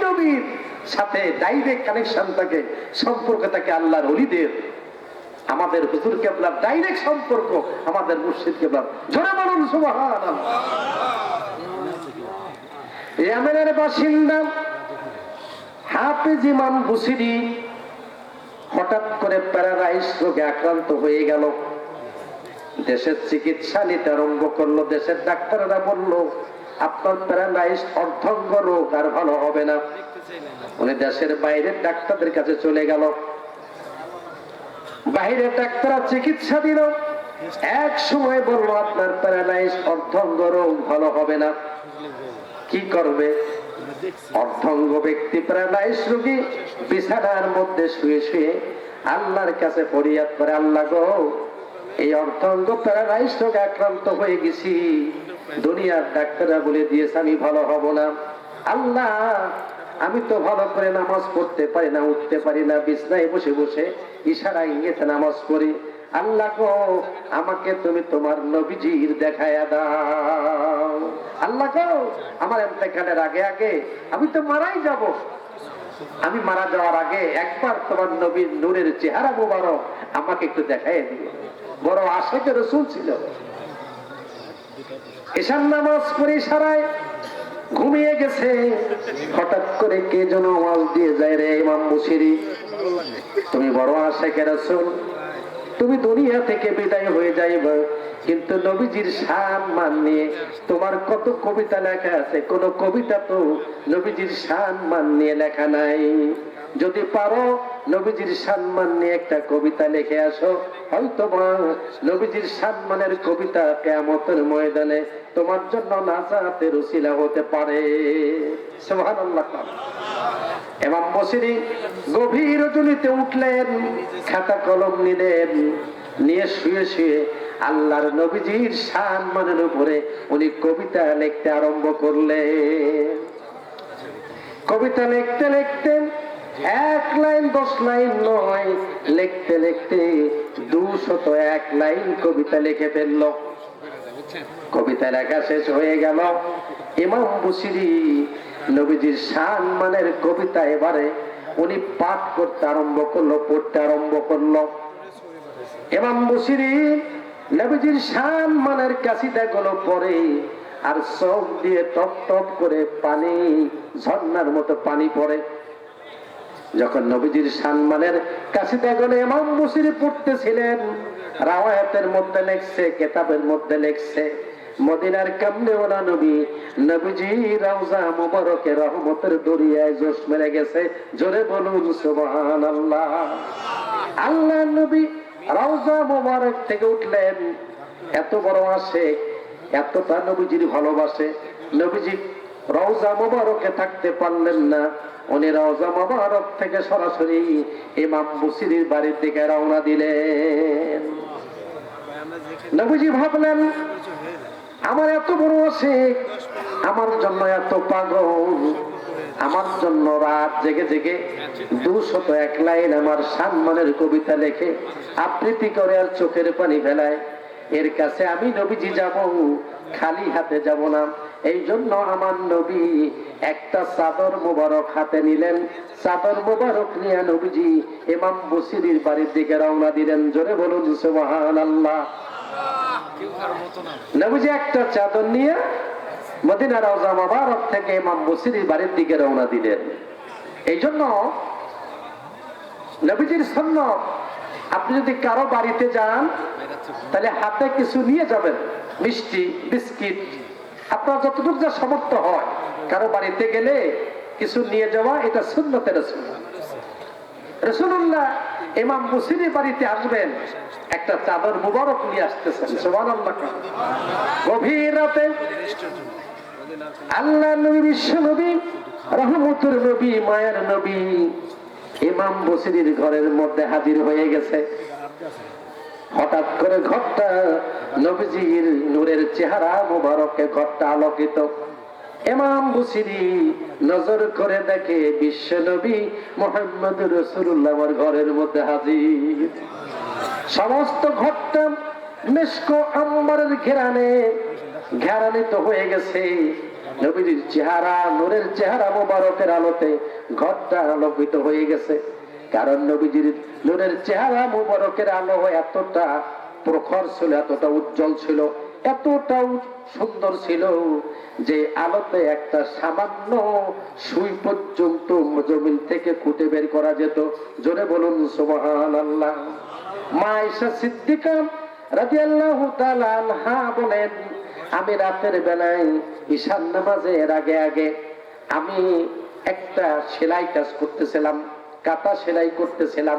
নবীর সাথে direct connection থাকে, সম্পর্ক থাকে আল্লাহর ওলিদের। আমাদের হুজুর কেবলার ডাইরেক্ট সম্পর্ক আমাদের মুর্শিদ কেবলার। জোরে বলুন সুবহানাল্লাহ। ইয়ামেনের বাসিন্দা হাফেজ ইমাম বুসিরি হঠাৎ করে প্যারালাইজ রোগে আক্রান্ত হয়ে গেল। দেশের চিকিৎসা নিতে আরম্ভ করলো। দেশের ডাক্তাররা বলল, আপনার প্যারালাইজ অর্ধঙ্গ রোগ, আর ভালো হবে না। উনি দেশের বাইরের ডাক্তারদের কাছে চলে গেল। বাইরের ডাক্তাররা চিকিৎসা দিল। এক সময় বলল, আপনার প্যারালাইজ অর্ধঙ্গ রোগ, ভালো হবে না। কি করবে? অর্ধঙ্গ ব্যক্তি প্যারালাইজ রোগী বিছানার মধ্যে শুয়ে শুয়ে আল্লাহর কাছে ফরিয়াদ করে, আল্লাহ গো, এই অর্ধঙ্গ প্যারালাইজ রোগে আক্রান্ত হয়ে গেছি, দুনিয়ার ডাক্তাররা বলে দিয়েছে আমি ভালো হব না। আল্লাহ, আমি তো ভালো করে নামাজ পড়তে পারি না, উঠতে পারি না, বিছনায় বসে বসে ইশারা ইঙ্গিতে নামাজ পড়ি। আল্লাহ গো, আমাকে তুমি তোমার নবীজির দেখায়া দাও। আল্লাহ গো, আমার ইন্তেকালের আগে আগে আমি তো মারাই যাব, আমি মারা যাওয়ার আগে একবার তোমার নবীর নূরের চেহারা মোবারক আমাকে একটু দেখাইয়া দিও। বড় আশাকে রাসূল ছিল। এশার নামাজ পড়ে ইশারায় ঘুমিয়ে গেছে। হঠাৎ করে কে যেন আওয়াজ দিয়ে যায়, রে ইমাম বুসিরি, তুমি বড় আশাকে রাসূল, তুমি দুনিয়া থেকে বিদায় হয়ে যাইবা, কিন্তু নবীজির সম্মান নিয়ে তোমার কত কবিতা লেখা আছে, কোন কবিতা তো নবীজির সম্মান নিয়ে লেখা নাই। যদি পারো নবীজির সম্মান নিয়ে একটা কবিতা লিখে আসো, হয়তো নবীজির সম্মানের কবিতা কিয়ামতের ময়দানে তোমার জন্য নাজাতের উসিলা হতে পারে। সুবহানাল্লাহ। ইমাম বুসিরি গভীর রজনীতে উঠলেন, খাতা কলম নিলেন, নিয়ে শুয়ে শুয়ে আল্লাহর নবীজির সম্মানের উপরে উনি কবিতা লিখতে আরম্ভ করলেন। কবিতা লিখতে লিখতে 1 লাইন 10 লাইন নয়, লিখতে লিখতে 201 লাইন কবিতা লিখে ফেলল। কবিতা লেখা শেষ হয়ে গেল। ইমাম বুসিরি নবীজির সম্মানের কবিতা এবারে উনি পাঠ করতে আরম্ভ করলো, পড়তে আরম্ভ করলো। ইমাম বুসিরি নবীজির সম্মানের কাসিদা গুলো পড়ে আর চোখ দিয়ে টপ টপ করে পানি, ঝর্ণার মতো পানি পড়ে। যখন নবীজির সম্মানের কাসিদা গুলো ইমাম বুসিরি পড়তেছিলেন, রাওয়ায়াতের মধ্যে লেখছে, কিতাবের মধ্যে লেখছে, মদিনার কামলিওয়ালা নবী, নবীজি রওজা মুবারকে রহমতের দরিয়ায় জোশ মেরে গেছে। জোরে বলুন সুবহানাল্লাহ। আল্লাহ নবী রওজা মুবারক থেকে উঠলেন। এত বড় আশিক, এতটা নবীজির ভালোবাসে, নবীজি রওজা মুবারকে থাকতে পারলেন না। উনি রওজা মুবারক থেকে সরাসরি ইমাম বুসিরির বাড়ির দিকে রওনা দিলেন। নবীজি ভাবলেন, আমার এত বড় আশিক, আমার জন্য এত পাগল, আমার জন্য রাত জেগে জেগে 201 লাইন আমার সম্মানের কবিতা লেখে আবৃত্তি করে আর চোখের পানি ফেলায়, এর কাছে আমি নবীজি যাব, খালি হাতে যাব না। এই জন্য আমার নবী একটা চাদর মোবারক হাতে নিলেন। চাদর মোবারক নিয়ে নবীজি ইমাম বুসিরির বাড়ির দিকে রওনা দিলেন। জোরে বলুন সুবহানাল্লাহ। নবীজি একটা চাদর নিয়ে মদিনা রওজা মুবারক থেকে ইমাম বুসিরির বাড়ির দিকে রওনা দিলেন। এই জন্য নবীজির সুন্নাত, আপনি যদি কারো বাড়িতে যান তাহলে হাতে কিছু নিয়ে যাবেন, মিষ্টি, বিস্কিট, আপনার যতটুকু যা সামর্থ্য হয়। কারো বাড়িতে গেলে কিছু নিয়ে যাওয়া, এটা সুন্নতে রাসূল। রাসূলুল্লাহ ইমাম বুসিরির বাড়িতে আসবেন, একটা চাদর মুবারক নিয়ে আসতেছেন। সুবহানাল্লাহ। গভীর রাতে আল্লাহ নবী, বিশ্ব নবী, রহমতের নবী, মায়ের নবী ইমাম বুসিরির ঘরের মধ্যে হাজির হয়ে গেছে। হঠাৎ করে ঘরটা নবীজির নূরের চেহারা মুবারকে ঘরটা আলোকিত। ইমাম বুসিরি নজর করে দেখে বিশ্ব নবী মুহাম্মদুর রাসূলুল্লাহ আমার ঘরের মধ্যে হাজির। সমস্ত ঘরটা মিশক আম্বরের ঘেরানে ঘেরানিত হয়ে গেছে। নবীজির চেহারা, নূরের চেহারা মোবারকের আলোতে ঘরটা আলোকিত হয়ে গেছে। কারণ নবীজির নূরের চেহারা মোবারকের আলো এতটা প্রখর ছিল, এতটা উজ্জ্বল ছিল, এতটা সুন্দর ছিল যে আলোতে একটা সামান্য সুই পর্যন্ত জমিন থেকে খুঁটে বের করা যেত। জোরে বলুন সুবহানাল্লাহ। মা আয়েশা সিদ্দিকা রাদিয়াল্লাহু তাআলা আনহা বলেন, আমি রাতের বেলায় ঈশার নামাজের আগে আগে আমি একটা সেলাই কাজ করতেছিলাম, কাঁথা সেলাই করতেছিলাম।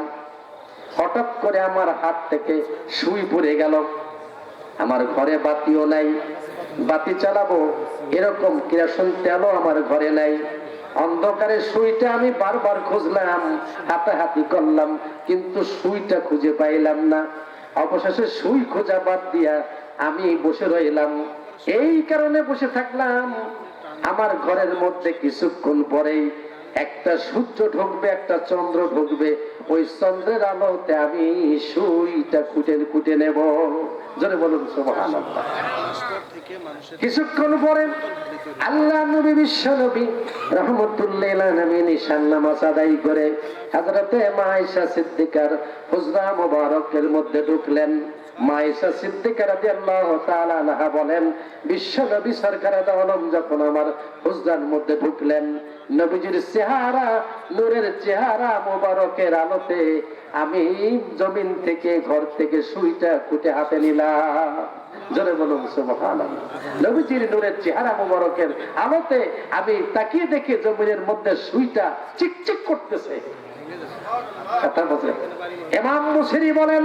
হঠাৎ করে আমার হাত থেকে সুই পড়ে গেল। আমার ঘরে বাতিও নাই, বাতি চালাবো এরকম কেরোসিন তেলও আমার ঘরে নাই। অন্ধকারে সুইটা আমি বারবার খুঁজলাম, হাতাহাতি করলাম, কিন্তু সুইটা খুঁজে পাইলাম না। অবশেষে সুই খোঁজা বাদ দিয়া আমি বসে রইলাম। এই কারণে বসে থাকলাম, আমার ঘরের মধ্যে কিছুক্ষণ পরেই একটা সূর্য ঢুকবে, একটা চন্দ্র ঢুকবে। ওই চন্দ্রের আলোতে আমি সুইটা কুটে নেব। জোরে বলুন সুবহানাল্লাহ। কিছুক্ষণ পরে আল্লাহ নবী, বিশ্ব নবী রাহমাতুল্লিল আলামিন ঈশান নামাজ আদায় করে হযরতে মা আয়েশা সিদ্দিকার হুজরা মুবারকের মধ্যে ঢুকলেন। মা আয়েশা সিদ্দিকা রাদিয়াল্লাহু তাআলা আনহা বলেন, বিশ্ব নবী সরকার দু আলম যখন আমার হুজরার মধ্যে ঢুকলেন, নবীজির চেহারা, নূরের চেহারা মোবারকের আলোতে আমি জমিন থেকে, ঘর থেকে সুইটা কুটে হাতে নিলাম। জোরে বলুন সুবহানাল্লাহ। নবীজির নূরের চেহারা মোবারকের আলোতে আমি তাকিয়ে দেখি জমিনের মধ্যে সুইটা চিকচিক করতেছে। কথা বলে ইমাম মুসরি বলেন,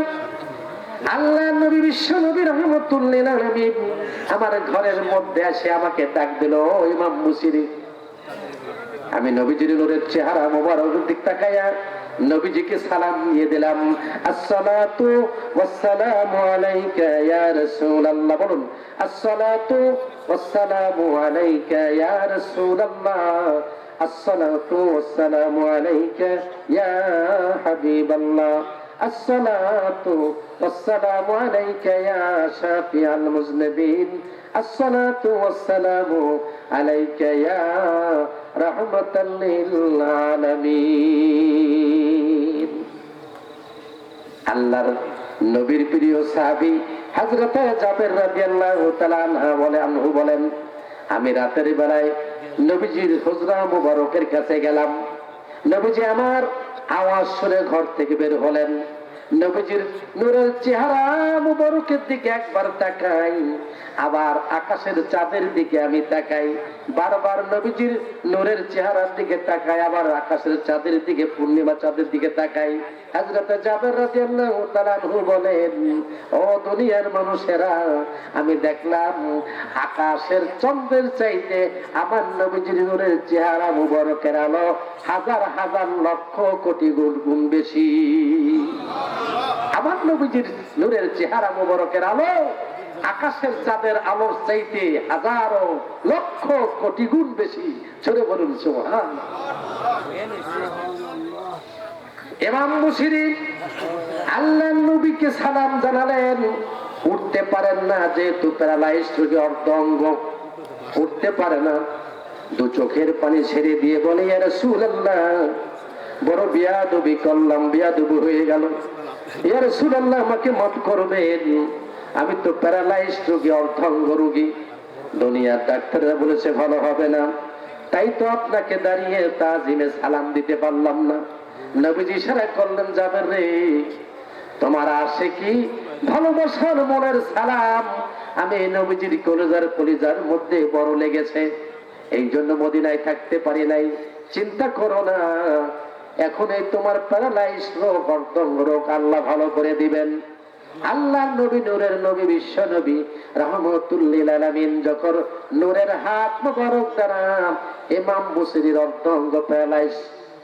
আল্লাহ নবী, বিশ্ব নবী রাহমাতুল্লিল আলামিন আমার ঘরের মধ্যে এসে আমাকে ডাক দিল, ইমাম মুসরি। আমি নবীজির নূরের চেহারা মোবারকের দিক তাকায়া নবীজিকে সালাম দিয়ে দিলাম, আসসালাতু ওয়াসসালামু আলাইকা ইয়া রাসূলুল্লাহ। বলুন, আসসালাতু ওয়াসসালামু আলাইকা ইয়া রাসূলুল্লাহ, আসসালাতু ওয়াসসালামু আলাইকা ইয়া হাবিবাল্লাহ, আসসালাতু ওয়াসসালামু আলাইকা ইয়া শাফিআল মুজনিবিন, আসসালাতু ওয়াসসালামু আলাইকা ইয়া রাহমাতাল লিল আলামিন। আল্লাহর নবীর প্রিয় সাহাবী হযরত জাবের রাদিয়াল্লাহু তাআলা আনহু বলেন, আমি রাতের বেলায় নবীজির হুজরা মুবারকের কাছে গেলাম। নবীজি আমার আওয়াজ শুনে ঘর থেকে বের হলেন। নবীজির নূরের চেহারা মুবারকের দিকে একবার তাকাই, আবার আকাশের চাঁদের দিকে আমি তাকাই। বারবার নবীজির নূরের চেহারার দিকে তাকাই, আবার আকাশের চাঁদের দিকে, পূর্ণিমা চাঁদের দিকে তাকাই। হযরত জাবের রাদিয়াল্লাহু তাআলা আনহু বলেন, ও দুনিয়ার মানুষেরা, আমি দেখলাম আকাশের চন্দ্রের চাইতে আমার নবীজির নূরের চেহারা মুবারকের আলো হাজার হাজার লক্ষ কোটি গুণ বেশি। আমার নবীজির নূরের চেহারা মুবারকের আলো আকাশের চাঁদের আলোর চাইতে হাজারো লক্ষ কোটি গুণ বেশি। জোরে বলুন সুবহানাল্লাহ। ইমাম মুসরি আল্লাহর নবীকে সালাম জানালেন। উঠতে পারেন না, যেহেতু প্যারালাইজড রোগী, অর্ধ অঙ্গ, উঠতে পারে না। দু চোখের পানি ছেড়ে দিয়ে বলে, ইয়া রাসূলুল্লাহ, বড় বিয়াদবি করলাম, বিয়াদবি হয়ে গেল। ইয়া রাসূলুল্লাহ, আমাকে মাফ করবেন, আমি তো প্যারালাইজড রোগী, অর্ধাঙ্গ রোগী। দুনিয়ার ডাক্তাররা বলেছে ভালো হবে না, তাই তো আপনাকে দাঁড়িয়ে তাজিমে সালাম দিতে পারলাম না। নবীজি ইশারা করলেন, জাবের রে, তোমার আশিকি ভালোবাসার মনের সালাম আমি নবীজির কলিজার মধ্যে বড় লেগেছে, এই জন্য মদিনায় থাকতে পারি নাই। চিন্তা করো না, এখন এই তোমার প্যারালাইজ রোগ, অর্ধাঙ্গ রোগ আল্লাহ ভালো করে দিবেন। আল্লাহ নবী, নূরের নবী, বিশ্ব নবী রাহমাতুল্লিল আলামিন যখন নূরের হাত মোবারক দ্বারা ইমাম মুসরির অর্ধাঙ্গ প্যারালাইজ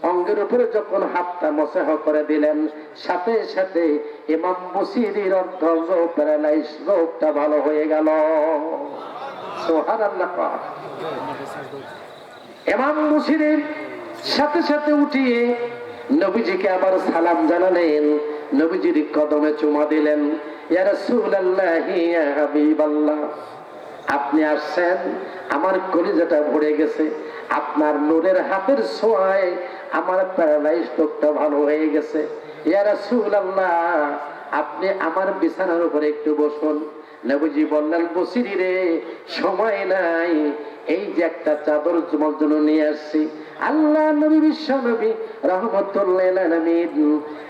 অঙ্গের উপরে যখন হাতটা মসহ করে দিলেন, সাথে সাথে ইমাম মুসরির অর্ধাঙ্গ প্যারালাইজ রোগটা ভালো হয়ে গেল। সুবহানাল্লাহ। ইমাম মুসরির সাথে সাথে উঠিয়ে নবীজিকে আবার সালাম জানালেন, নবীজির কদমে চুমা দিলেন। ইয়া রাসূলুল্লাহ, ইয়া হাবিবাল্লাহ, আপনি আসছেন, আমার কলিজাটা ভরে গেছে। আপনার নূরের হাতের ছোঁয়ায় আমার প্যারালাইজ লোকটা ভালো হয়ে গেছে। ইয়া রাসূলুল্লাহ, আপনি আমার বিছানার উপরে একটু বসুন। নবীজি বললেন, বসিরি রে, সময় নাই, এই যে একটা চাদর তোমার জন্য নিয়ে আসছি। আল্লাহ নবী, বিশ্ব নবী রাহমাতুল্লাহ আলামিন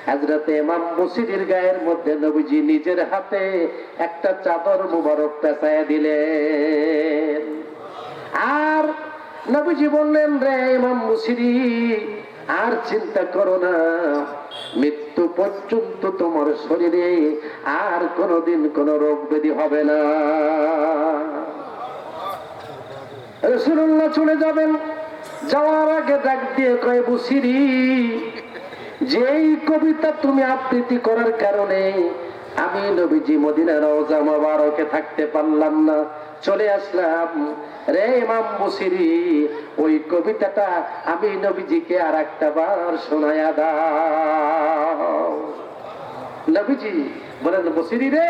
হযরতে ইমাম বসিরির গায়ের মধ্যে নবীজি নিজের হাতে একটা চাদর মুবারক পেঁচায়া দিলেন। আর নবীজি বললেন, রে ইমাম বসিরি, আর চিন্তা করো না, মৃত্যু পর্যন্ত তোমার শরীরে আর কোনোদিন কোনো রোগ ব্যাধি হবে না। রাসূলুল্লাহ চলে যাবেন, যাওয়ার আগে ডাক দিয়ে কয়, বসিরি, যেই কবিতা তুমি আবৃত্তি করার কারণে আমি নবীজি মদিনার রওজা মোবারকে থাকতে পারলাম না, চলে আসলাম, রে ইমাম বসিরি, ওই কবিতাটা আমি নবীজিকে আর একটা বার শোনায়া দাও। নবীজি বলেন, বসিরি রে,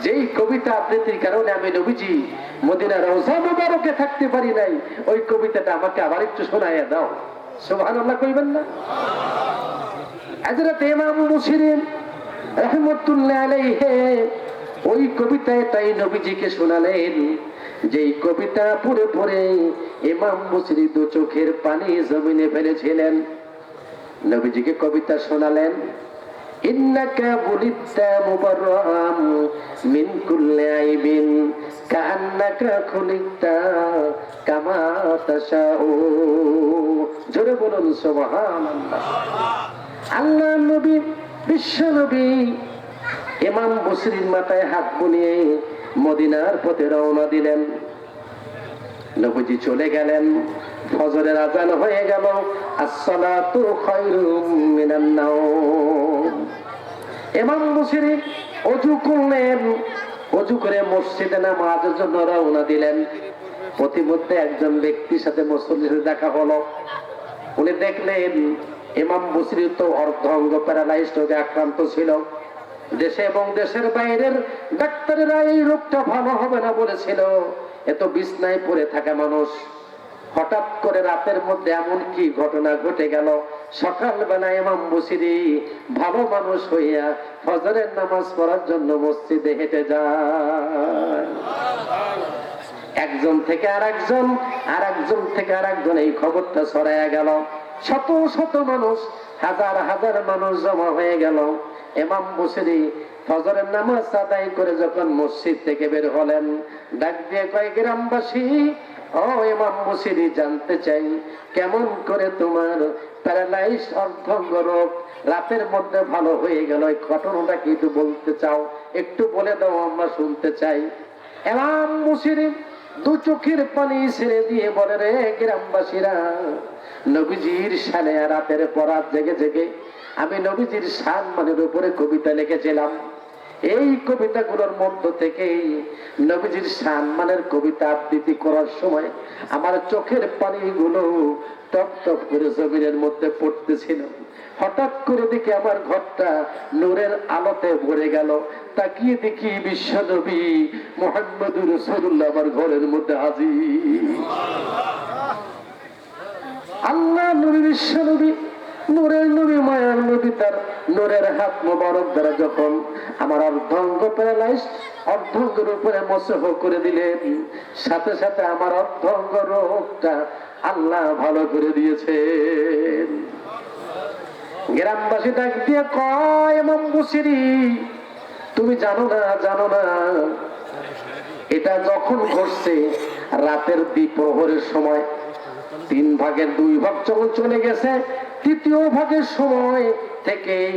যেই কবিতা আবৃত্তির কারণে আমি নবীজি মদিনার রওজা মোবারকে থাকতে পারি নাই, ওই কবিতাটা আমাকে আবার একটু শোনায়া দাও। সুবহানাল্লাহ কইবেন না? হযরত ইমাম বসিরি রাহমাতুল্লাহ আলাইহি ওই কবিতাটাই নবীজিকে শোনালেন। যেই কবিতা পড়ে পড়ে ইমাম বসরি দু চোখের পানি জমিনে ফেলেছিলেন। নবীজিকে কবিতা শোনালেন, ইন্নাকা বুলিতা মুবাররাম মিন কুল্লি আইবিন কান্নাকা খুলিকতা কামা তাশাউ। জোরে বলুন সুবহানাল্লাহ। আল্লাহ নবী, বিশ্ব নবী ইমাম বসরির মাথায় হাত বুলিয়ে মদিনার পথে রওনা দিলেন। নবীজি চলে গেলেন, ফজরের আযান হয়ে গেল। আসসালাতু খায়রুম মিনান নাওম। ইমাম বসরি ওযু করলেন, ওযু করে মসজিদে নামাজের জন্য রওনা দিলেন। প্রতিমধ্যে একজন ব্যক্তির সাথে মুসল্লির দেখা হলো। উনি দেখলেন ইমাম বসরি তো অর্ধাঙ্গ প্যারালাইজড রোগে আক্রান্ত ছিল। দেশে এবং দেশের বাইরের ডাক্তারেরা এই রোগটা ভালো হবে না বলেছিল। এত বিছনায় পড়ে থাকা মানুষ, হঠাৎ করে রাতের মধ্যে এমন কি ঘটনা ঘটে গেল, সকালবেলা ইমাম বসরি ভালো মানুষ হইয়া ফজরের নামাজ পড়ার জন্য মসজিদে হেঁটে যায়। একজন থেকে আরেকজন, আরেকজন থেকে আরেকজন এই খবরটা ছড়াইয়া গেল। শত শত মানুষ, হাজার হাজার মানুষ জমা হয়ে গেল। ইমাম বসরি ফজরের নামাজ আদায় করে যখন মসজিদ থেকে বের হলেন, ডাক দিয়ে কয়, গ্রামবাসী, ও ইমাম বসরি, জানতে চাই কেমন করে তোমার প্যারালাইজ অর্ধাঙ্গ রোগ রাতের মধ্যে ভালো হয়ে গেল, এই ঘটনাটা কি একটু বলতে চাও? একটু বলে দাও, আমরা শুনতে চাই। ইমাম বসরি দু চোখের পানি ছেড়ে দিয়ে বলে, রে গ্রামবাসীরা, নবীজির শানে রাতের পরাত জেগে জেগে আমি নবীজির সম্মানের উপরে কবিতা লিখেছিলাম। এই কবিতাগুলোর মধ্য থেকেই নবীজির সম্মানের কবিতা আবৃত্তি করার সময় আমার চোখের পানিগুলো টপ টপ করে জমিনের মধ্যে পড়তেছিল। হঠাৎ করে দেখি আমার ঘরটা নূরের আলোতে ভরে গেল। তাকিয়ে দেখি বিশ্ব নবী মুহাম্মদুর রাসূলুল্লাহ আমার ঘরের মধ্যে হাজির। আল্লাহ নবী, বিশ্ব নবী, নূরের নবী, মায়ার নবী, তার নূরের হাত মোবারক দ্বারা যখন আমার অর্ধাঙ্গ প্যারালাইজড অর্ধাঙ্গের উপরে মসহ করে দিলেন, সাথে সাথে আমার অর্ধাঙ্গ রোগটা আল্লাহ ভালো করে দিয়েছেন। গ্রামবাসী ডাক দিয়ে কয়, ইমাম বসরি, তুমি জানো না, জানো না, এটা যখন ঘটছে রাতের দ্বিপ্রহরের সময়, 3 ভাগের 2 ভাগ যখন চলে গেছে, 3য় ভাগের সময় থেকেই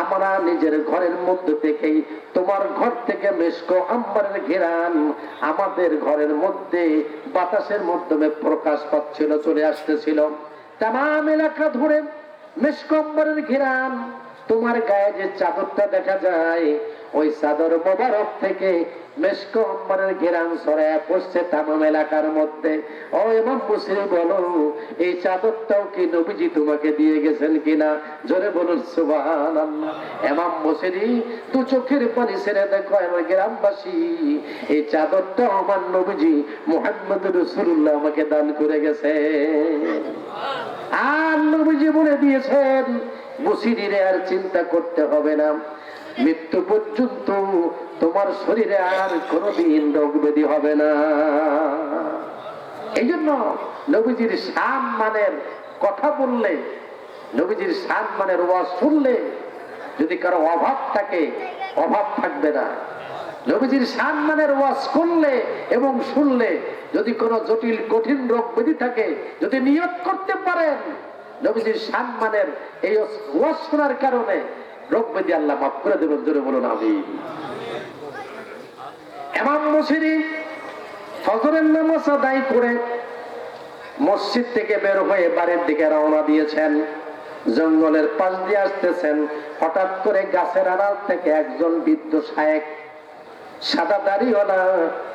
আমরা নিজের ঘরের মধ্যে থেকেই তোমার ঘর থেকে মেশকো আম্বারের ঘেরান আমাদের ঘরের মধ্যে বাতাসের মাধ্যমে প্রকাশ পাচ্ছিল, চলে আসতেছিল। তামাম এলাকা ধরে মেশকো আম্বারের ঘেরান, তোমার গায়ে যে চাদরটা দেখা যায়, ওই চাদর মোবারক থেকে মেশক আম্বরের ঘেরান ছড়ায় পড়ছে তামাম এলাকার মধ্যে। ও ইমাম বুসিরি বলো, এই চাদরটাও কি নবীজি তোমাকে দিয়ে গেছেন কিনা? জোরে বলুন সুবহানাল্লাহ। ইমাম বুসিরি দু চোখের পানি ছেড়ে দেখো আমার গ্রামবাসী, এই চাদরটা আমার নবীজি মুহাম্মদ রাসূলুল্লাহ আমাকে দান করে গেছে। আর নবীজি বলে দিয়েছেন, বুসিরিরে আর চিন্তা করতে হবে না, মৃত্যু পর্যন্ত তোমার শরীরে আর কোনদিন রোগ ব্যাধি হবে না। এই জন্য নবীজির সম্মানের কথা বললে, নবীজির সম্মানের ওয়াজ শুনলে যদি কারো অভাব থাকে, অভাব থাকবে না। নবীজির সম্মানের ওয়াজ করলে এবং শুনলে যদি কোনো জটিল কঠিন রোগ ব্যাধি থাকে, যদি নিয়ত করতে পারেন নবীজির সম্মানের এই ওয়াজ শোনার কারণে রোগ ব্যাধি আল্লাহ মাফ করে দেবেন। জোরে বলুন আমিন। ইমাম বুসিরি ফজরের নামাজ আদায় করে মসজিদ থেকে বের হয়ে বাড়ির দিকে রওনা দিয়েছেন। জঙ্গলের পাশ দিয়ে আসতেছেন, হঠাৎ করে গাছের আড়াল থেকে একজন বৃদ্ধ শায়েখ, সাদা দাড়িওয়ালা,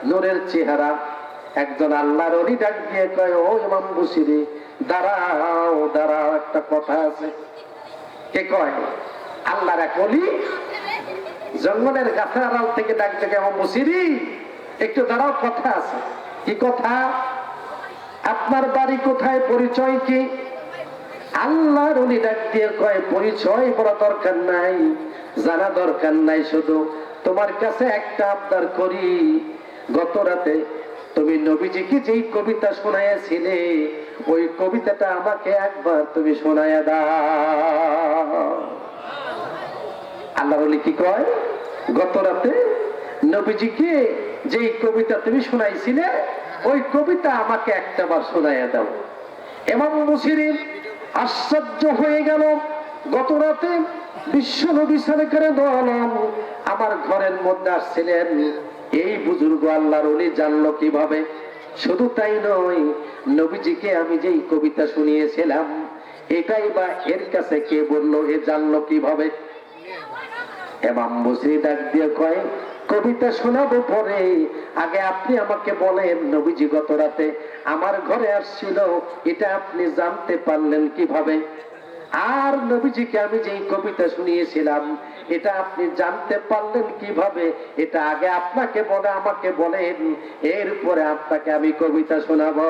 নূরের চেহারা, একজন আল্লাহর ওলি ডাক দিয়ে কয়, ও ইমাম বুসিরি দাঁড়াও দাঁড়াও, একটা কথা আছে। কে কয়? আল্লাহর এক ওলি জঙ্গলের গাছের আড়াল থেকে ডাক দিয়ে, ইমাম বুসিরি একটু দাঁড়াও, কথা আছে। কি কথা? আপনার বাড়ি কোথায়, পরিচয় কি? আল্লাহর ওলি ডাক দিয়ে কয়, পরিচয় বলা দরকার নাই, জানা দরকার নাই, শুধু তোমার কাছে একটা আবদার করি। গত রাতে তুমি নবীজিকে যেই কবিতা শোনাইয়াছিলে, ওই কবিতাটা আমাকে একবার তুমি শোনাইয়া দাও। আল্লাহর ওলি কি কয়? গত রাতে নবীজিকে যেই কবিতা তুমি শোনাইছিলে, ওই কবিতা আমাকে একটাবার শোনাইয়া দাও। ইমাম বুসিরি আশ্চর্য হয়ে গেল। গত রাতে বিশ্ব নবী সাল্লাল্লাহু আলাইহি আমার ঘরের মধ্যে আসছিলেন, এই বুজুর্গ আল্লাহর ওলি জানলো কিভাবে? শুধু তাই নয়, নবীজিকে আমি যেই কবিতা শুনিয়েছিলাম এটাই বা এর কাছে কে বললো, এ জানলো কিভাবে? ইমাম বুসিরি ডাক দিয়ে কয়, কবিতা শোনাবো পরে, আগে আপনি আমাকে বলেন নবীজি গত রাতে আমার ঘরে আসছিল, এটা আপনি জানতে পারলেন কিভাবে? আর নবীজিকে আমি যেই কবিতা শুনিয়েছিলাম এটা আপনি জানতে পারলেন কিভাবে? এটা আগে আপনাকে বলে আমাকে বলেন, এরপরে আপনাকে আমি কবিতা শোনাবো।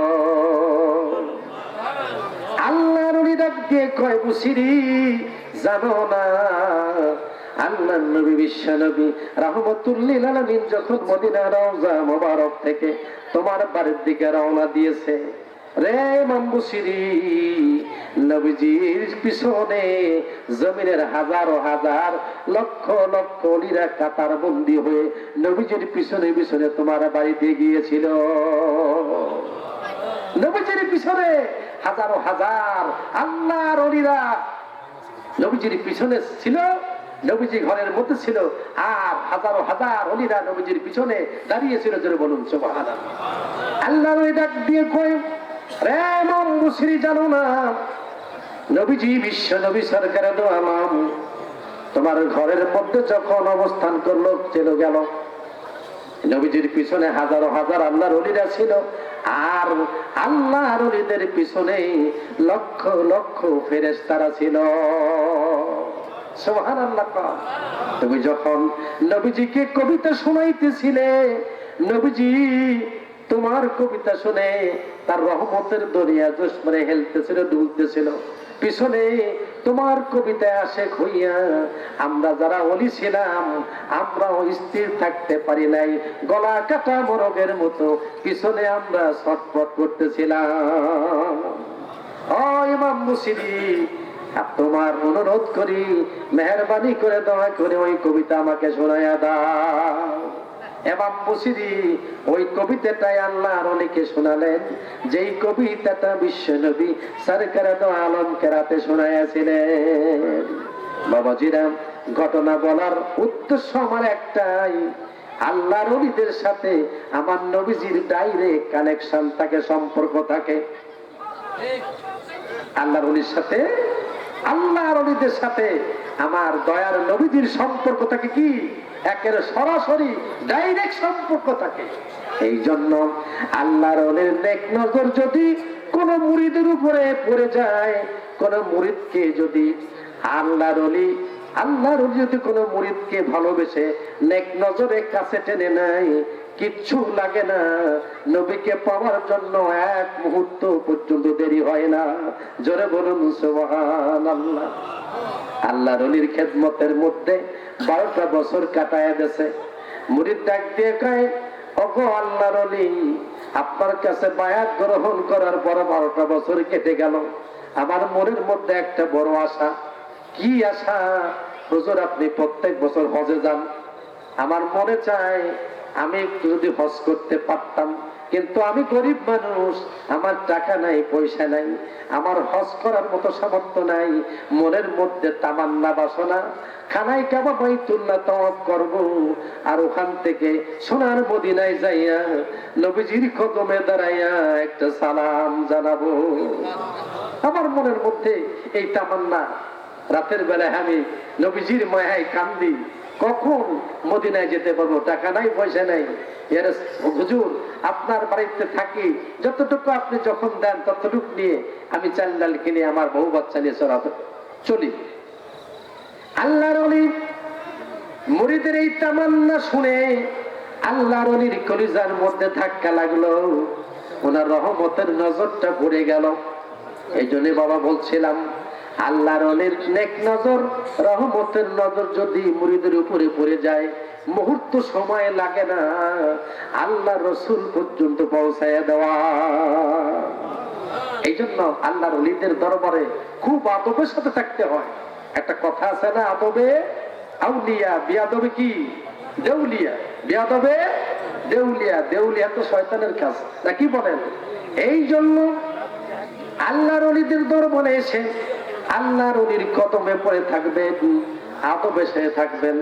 আল্লাহর ওলি ডাক দিয়ে কয়, বুসিরি জানো না, আল্লাহর নবী বিশ্ব নবী রাহমাতুল লিল আলামিন যখন মদিনার রওজা মোবারক থেকে তোমার বাড়ির দিকে রওনা দিয়েছে, রে ইমাম বুসিরি, নবীজির পিছনে জমিনের হাজারো হাজার লক্ষ লক্ষ ওলিরা কাতার বন্দী হয়ে নবীজির পিছনে পিছনে তোমার বাড়িতে গিয়েছিল। নবীজির পিছনে হাজারো হাজার আল্লাহর ওলিরা নবীজির পিছনে ছিল, নবীজি ঘরের মধ্যে ছিল, আর হাজারো হাজার ওলিরা নবীজির পিছনে দাঁড়িয়েছিল। জোরে বলুন সুবহানাল্লাহ। আল্লাহর ওলি ডাক দিয়ে কয়, রে ইমাম বুসিরি জানো না, নবীজি বিশ্ব নবী সরকারে দো আলম তোমার ঘরের মধ্যে যখন অবস্থান করলো, চলে গেল, নবীজির পিছনে হাজারো হাজার আল্লাহর ওলিরা ছিল, আর আল্লাহর ওলিদের পিছনে লক্ষ লক্ষ ফেরেশতারা ছিল। সুবহানাল্লাহ। তুমি যখন নবীজিকে কবিতা শোনাইতেছিলে, নবীজি তোমার কবিতা শুনে তার রহমতের দরিয়া জোশমরে হেলতেছিল, দুলতেছিল, পিছনে তোমার কবিতায় আশেক হইয়া আমরা যারা ওলি ছিলাম আমরাও স্থির থাকতে পারি নাই, গলা কাটা মোরগের মতো পিছনে আমরা ছটফট করতেছিলাম। ও ইমাম বুসিরি, তোমার অনুরোধ করি, মেহেরবানি করে দয়া করে ওই কবিতা আমাকে শোনাইয়া দাও। ইমাম বুসিরি ওই কবিতাটাই আল্লাহর ওলিকে শোনালেন, যেই কবিতাটা বিশ্ব নবী সরকারে দো আলম কেরাতে শোনাইয়াছিলেন। বাবাজিরা, ঘটনা বলার উদ্দেশ্য আমার একটাই, আল্লাহর ওলিদের সাথে আমার নবীজির ডাইরেক্ট কানেকশন থাকে, সম্পর্ক থাকে। আল্লাহর ওলির সাথে আল্লাহর ওলিদের সাথে আমার দয়ার নবীজির সম্পর্ক থাকে কি একেবারে সরাসরি ডাইরেক্ট সম্পর্ক থাকে। এই জন্য আল্লাহর ওলির নেক নজর যদি কোন মুরিদের উপরে পড়ে যায়, কোন মুরিদকে যদি আল্লাহর ওলি যদি কোন মুরিদকে ভালোবেসে নেক নজরে কাছে টেনে নেয়, কিচ্ছু লাগে না, নবীকে পাওয়ার জন্য এক মুহূর্ত পর্যন্ত দেরি হয় না। জোরে বলুন সুবহানাল্লাহ। আল্লাহর ওলির খেদমতের মধ্যে 12টা বছর কাটায় গেছে। মুরিদ ডাক দিয়ে কয়, ওগো আল্লাহর ওলি, আপনার কাছে বায়াত গ্রহণ করার পর 12টা বছর কেটে গেল, আমার মনের মধ্যে একটা বড় আশা। কি আশা? হুজুর আপনি প্রত্যেক বছর হজে যান, আমার মনে চায় আমি যদি হজ করতে পারতাম, কিন্তু আমি গরিব মানুষ, আমার টাকা নাই, পয়সা নাই, আমার হজ করার মতো সামর্থ্য নাই। মনের মধ্যে তামান্না বাসনা, খানায় কাবা বাইতুল্লাহ তওয়াফ করব, আর ওখান থেকে সোনার মদিনায় যাইয়া নবীজির কদমে দাঁড়াইয়া একটা সালাম জানাবো। আমার মনের মধ্যে এই তামান্না। রাতের বেলায় আমি নবীজির মায়ায় কান্দি, কখন মদিনায় যেতে পারবো, টাকা নাই, পয়সা নাই। হুজুর আপনার বাড়িতে থাকি, যতটুকু আপনি যখন দেন ততটুকু নিয়ে আমি চাল ডাল কিনে আমার বউ বাচ্চা নিয়ে চলি। আল্লাহর ওলি মুরিদের এই তামান্না শুনে আল্লাহর ওলির কলিজার মধ্যে ধাক্কা লাগলো, ওনার রহমতের নজরটা পড়ে গেল। এই জন্য বাবা বলছিলাম, আল্লাহর ওলির নেক নজর, রহমতের নজর যদি মুরিদের উপরে পড়ে যায়, মুহূর্ত সময় লাগে না আল্লাহ রসুল পর্যন্ত পৌঁছায় দেওয়া। এই জন্য আল্লাহর ওলিদের দরবারে খুব আদবের সাথে থাকতে হয়। একটা কথা আছে না, আদবে আউলিয়া, বিয়াদবে কি দেউলিয়া, বিয়াদবে দেউলিয়া। দেউলিয়া তো শয়তানের কাজ, না কি বলেন? এই জন্য আল্লাহর ওলিদের দরবারে এসে আল্লাহর ওলির কদমে পড়ে থাকবেন, আদবে সে থাকবেন।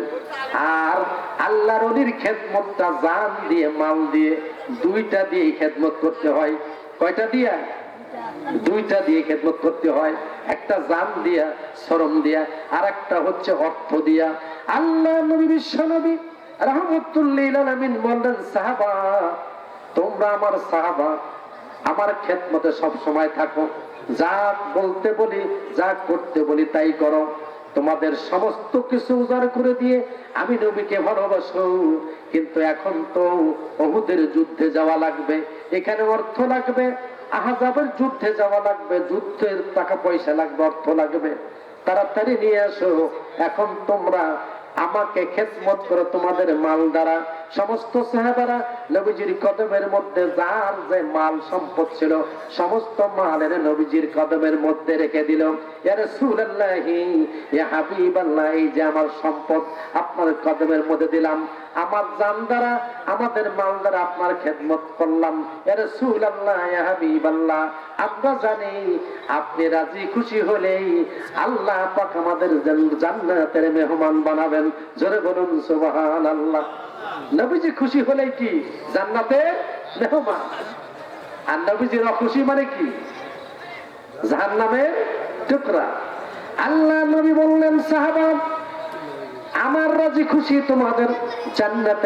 আর আল্লাহর ওলির খেদমতটা জান দিয়ে, মাল দিয়ে, দুইটা দিয়ে খেদমত করতে হয়। কয়টা দিয়া? দুইটা দিয়ে খেদমত করতে হয়। একটা জান দিয়া, শ্রম দিয়া, আর একটা হচ্ছে অর্থ দিয়া। আল্লাহ নবী, বিশ্ব নবী রাহমাতুল লিল আলামিন বললেন, সাহাবা তোমরা আমার সাহাবা, আমার খেদমতে সব সময় থাকো, যা বলতে বলি, যা করতে বলি তাই করো। তোমাদের সমস্ত কিছু উজাড় করে দিয়ে আমি নবীকে ভালোবাসো। কিন্তু এখন তো উহুদের যুদ্ধে যাওয়া লাগবে, এখানে অর্থ লাগবে, আহজাবের যুদ্ধে যাওয়া লাগবে, যুদ্ধের টাকা পয়সা লাগবে, অর্থ লাগবে, তাড়াতাড়ি নিয়ে আসো। এখন তোমরা আমাকে খেদমত করো তোমাদের মাল দ্বারা। সমস্ত সাহাবারা নবীজির কদমের মধ্যে যার যে মাল সম্পদ ছিল সমস্ত মালের নবীজির কদমের মধ্যে রেখে দিল। ইয়া রাসূলুল্লাহি, ইয়া হাবিবাল্লাহ, এই যে আমার সম্পদ আপনার কদমের মধ্যে দিলাম, আমার জান দ্বারা, আমাদের মাল দ্বারা আপনার খেদমত করলাম। ইয়া রাসূলুল্লাহ, ইয়া হাবিবাল্লাহ, আমরা জানি আপনি রাজি খুশি হলেই আল্লাহ পাক আমাদের জান্নাতের মেহমান বানাবেন। জোরে বলুন সুবহানাল্লাহ। নবীজি খুশি হলেই কি জান্নাতের মেহমান, আর নবীজির অখুশি মানে কি জাহান্নামের টুকরা। আল্লাহ নবী বললেন, সাহাবা আমার রাজি খুশি তোমাদের জান্নাতের